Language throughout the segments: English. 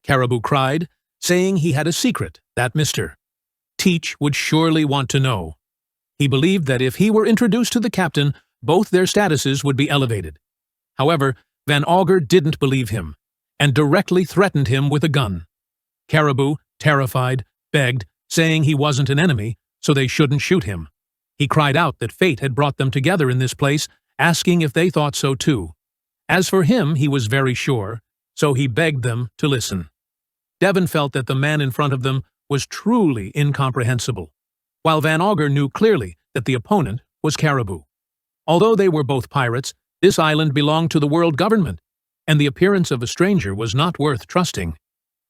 Caribou cried, saying he had a secret that Mr. Teach would surely want to know. He believed that if he were introduced to the captain, both their statuses would be elevated. However, Van Augur didn't believe him, and directly threatened him with a gun. Caribou, terrified, begged, saying he wasn't an enemy, so they shouldn't shoot him. He cried out that fate had brought them together in this place, asking if they thought so too. As for him, he was very sure, so he begged them to listen. Devon felt that the man in front of them was truly incomprehensible, while Van Augur knew clearly that the opponent was Caribou. Although they were both pirates, this island belonged to the world government, and the appearance of a stranger was not worth trusting.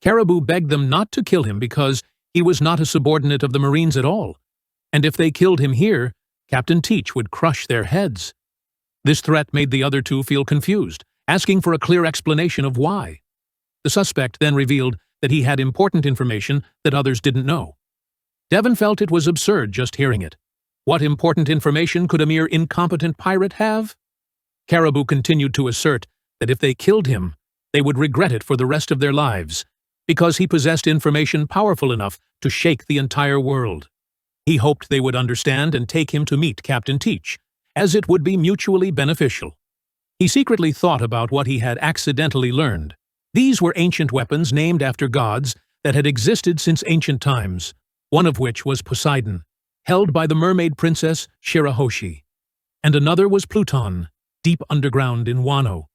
Caribou begged them not to kill him because he was not a subordinate of the Marines at all, and if they killed him here, Captain Teach would crush their heads. This threat made the other two feel confused, asking for a clear explanation of why. The suspect then revealed that he had important information that others didn't know. Devon felt it was absurd just hearing it. What important information could a mere incompetent pirate have? Caribou continued to assert that if they killed him, they would regret it for the rest of their lives, because he possessed information powerful enough to shake the entire world. He hoped they would understand and take him to meet Captain Teach, as it would be mutually beneficial. He secretly thought about what he had accidentally learned. These were ancient weapons named after gods that had existed since ancient times, one of which was Poseidon, held by the mermaid princess Shirahoshi, and another was Pluton, deep underground in Wano.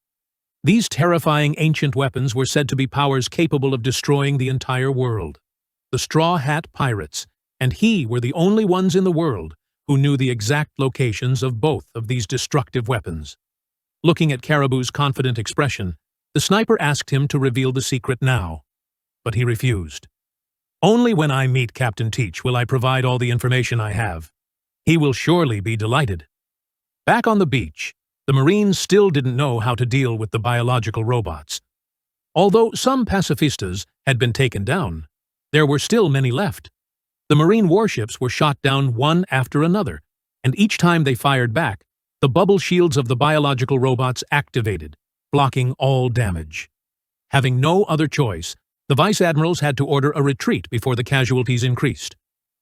These terrifying ancient weapons were said to be powers capable of destroying the entire world. The Straw Hat Pirates, and he were the only ones in the world who knew the exact locations of both of these destructive weapons. Looking at Caribou's confident expression, the sniper asked him to reveal the secret now, but he refused. Only when I meet Captain Teach will I provide all the information I have. He will surely be delighted. Back on the beach, the Marines still didn't know how to deal with the biological robots. Although some pacifistas had been taken down, there were still many left. The Marine warships were shot down one after another, and each time they fired back, the bubble shields of the biological robots activated, blocking all damage. Having no other choice, the vice admirals had to order a retreat before the casualties increased.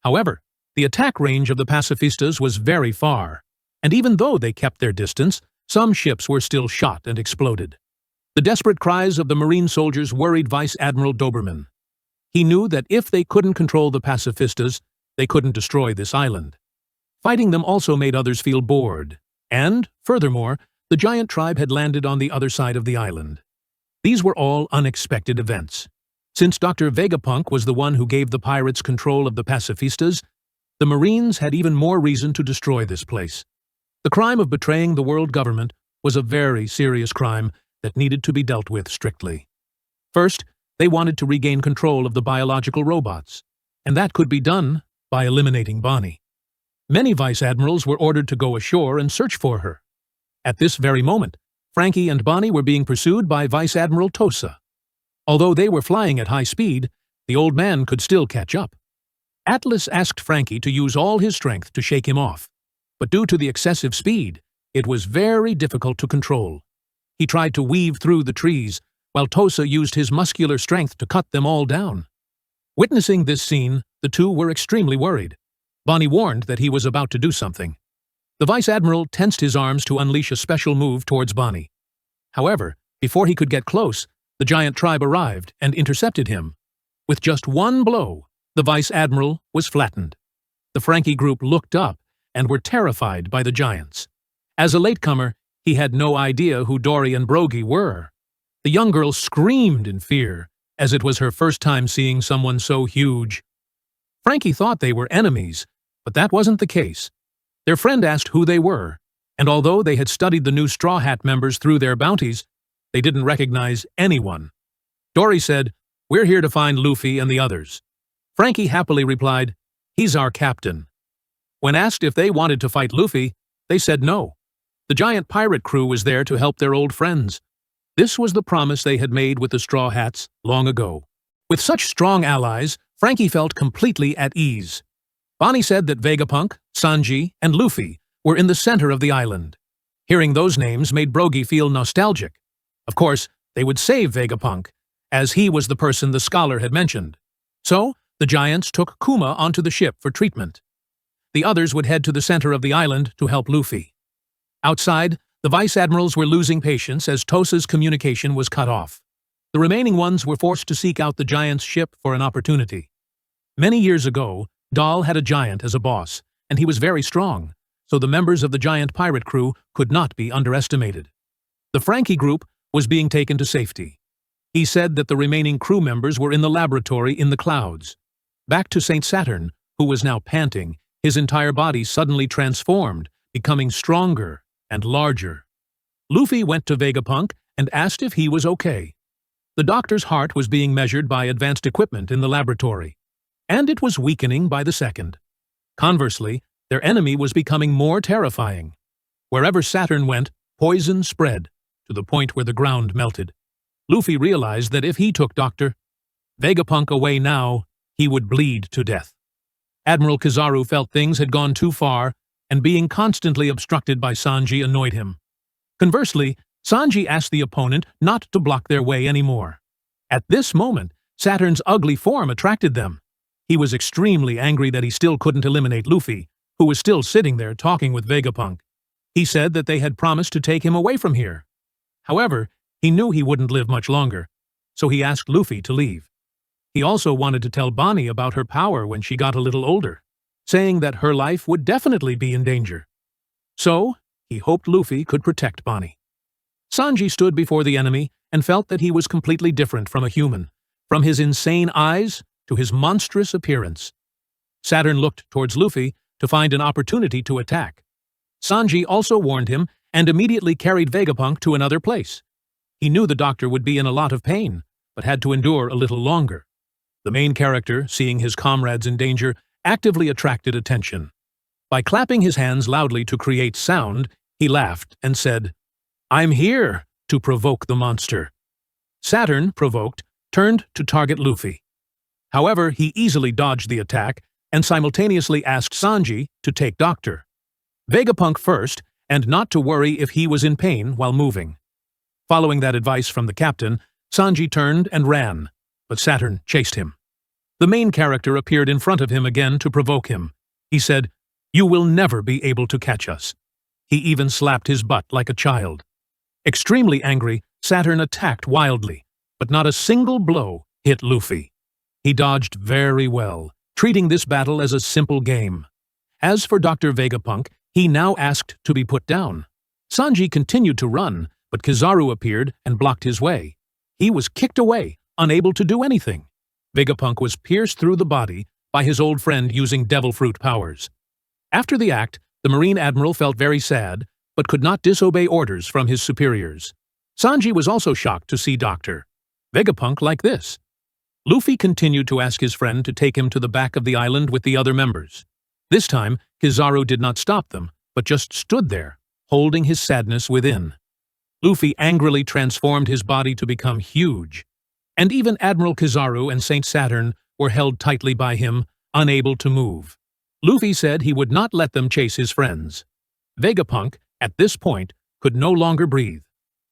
However, the attack range of the pacifistas was very far, and even though they kept their distance, some ships were still shot and exploded. The desperate cries of the Marine soldiers worried Vice Admiral Doberman. He knew that if they couldn't control the pacifistas, they couldn't destroy this island. Fighting them also made others feel bored, and, furthermore, the giant tribe had landed on the other side of the island. These were all unexpected events. Since Dr. Vegapunk was the one who gave the pirates control of the pacifistas, the Marines had even more reason to destroy this place. The crime of betraying the world government was a very serious crime that needed to be dealt with strictly. First, they wanted to regain control of the biological robots, and that could be done by eliminating Bonnie. Many vice admirals were ordered to go ashore and search for her. At this very moment, Frankie and Bonnie were being pursued by Vice Admiral Tosa. Although they were flying at high speed, the old man could still catch up. Atlas asked Frankie to use all his strength to shake him off, but due to the excessive speed, it was very difficult to control. He tried to weave through the trees, while Tosa used his muscular strength to cut them all down. Witnessing this scene, the two were extremely worried. Bonnie warned that he was about to do something. The Vice Admiral tensed his arms to unleash a special move towards Bonnie. However, before he could get close, the giant tribe arrived and intercepted him. With just one blow, the Vice Admiral was flattened. The Frankie group looked up and were terrified by the giants. As a latecomer, he had no idea who Dory and Brogy were. The young girl screamed in fear, as it was her first time seeing someone so huge. Frankie thought they were enemies, but that wasn't the case. Their friend asked who they were, and although they had studied the new Straw Hat members through their bounties, they didn't recognize anyone. Dory said, "We're here to find Luffy and the others." Frankie happily replied, "He's our captain." When asked if they wanted to fight Luffy, they said no. The giant pirate crew was there to help their old friends. This was the promise they had made with the Straw Hats long ago. With such strong allies, Frankie felt completely at ease. Bonnie said that Vegapunk, Sanji, and Luffy were in the center of the island. Hearing those names made Brogy feel nostalgic. Of course, they would save Vegapunk, as he was the person the scholar had mentioned. So, the giants took Kuma onto the ship for treatment. The others would head to the center of the island to help Luffy. Outside, the vice admirals were losing patience as Tosa's communication was cut off. The remaining ones were forced to seek out the giant's ship for an opportunity. Many years ago, Dahl had a giant as a boss, and he was very strong, so the members of the giant pirate crew could not be underestimated. The Frankie group was being taken to safety. He said that the remaining crew members were in the laboratory in the clouds. Back to St. Saturn, who was now panting, his entire body suddenly transformed, becoming stronger and larger. Luffy went to Vegapunk and asked if he was okay. The doctor's heart was being measured by advanced equipment in the laboratory, and it was weakening by the second. Conversely, their enemy was becoming more terrifying. Wherever Saturn went, poison spread, to the point where the ground melted. Luffy realized that if he took Dr. Vegapunk away now, he would bleed to death. Admiral Kizaru felt things had gone too far, and being constantly obstructed by Sanji annoyed him. Conversely, Sanji asked the opponent not to block their way anymore. At this moment, Saturn's ugly form attracted them. He was extremely angry that he still couldn't eliminate Luffy, who was still sitting there talking with Vegapunk. He said that they had promised to take him away from here. However, he knew he wouldn't live much longer, so he asked Luffy to leave. He also wanted to tell Bonnie about her power when she got a little older, saying that her life would definitely be in danger. So, he hoped Luffy could protect Bonnie. Sanji stood before the enemy and felt that he was completely different from a human, from his insane eyes to his monstrous appearance. Saturn looked towards Luffy to find an opportunity to attack. Sanji also warned him and immediately carried Vegapunk to another place. He knew the doctor would be in a lot of pain, but had to endure a little longer. The main character, seeing his comrades in danger, actively attracted attention. By clapping his hands loudly to create sound, he laughed and said, "I'm here to provoke the monster." Saturn, provoked, turned to target Luffy. However, he easily dodged the attack and simultaneously asked Sanji to take Dr. Vegapunk first and not to worry if he was in pain while moving. Following that advice from the captain, Sanji turned and ran, but Saturn chased him. The main character appeared in front of him again to provoke him. He said, "You will never be able to catch us." He even slapped his butt like a child. Extremely angry, Saturn attacked wildly, but not a single blow hit Luffy. He dodged very well, treating this battle as a simple game. As for Dr. Vegapunk, he now asked to be put down. Sanji continued to run, but Kizaru appeared and blocked his way. He was kicked away, unable to do anything. Vegapunk was pierced through the body by his old friend using devil fruit powers. After the act, the Marine Admiral felt very sad, but could not disobey orders from his superiors. Sanji was also shocked to see Dr. Vegapunk like this. Luffy continued to ask his friend to take him to the back of the island with the other members. This time, Kizaru did not stop them, but just stood there, holding his sadness within. Luffy angrily transformed his body to become huge, and even Admiral Kizaru and St. Saturn were held tightly by him, unable to move. Luffy said he would not let them chase his friends. Vegapunk, at this point, could no longer breathe.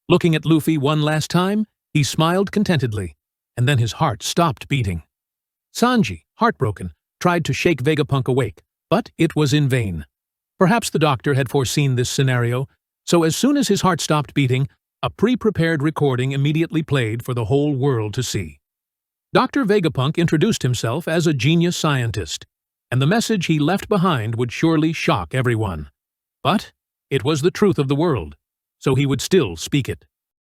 Looking at Luffy one last time, he smiled contentedly, and then his heart stopped beating. Sanji, heartbroken, tried to shake Vegapunk awake, but it was in vain. Perhaps the doctor had foreseen this scenario, so as soon as his heart stopped beating, a pre-prepared recording immediately played for the whole world to see. Dr. Vegapunk introduced himself as a genius scientist, and the message he left behind would surely shock everyone. But it was the truth of the world, so he would still speak it.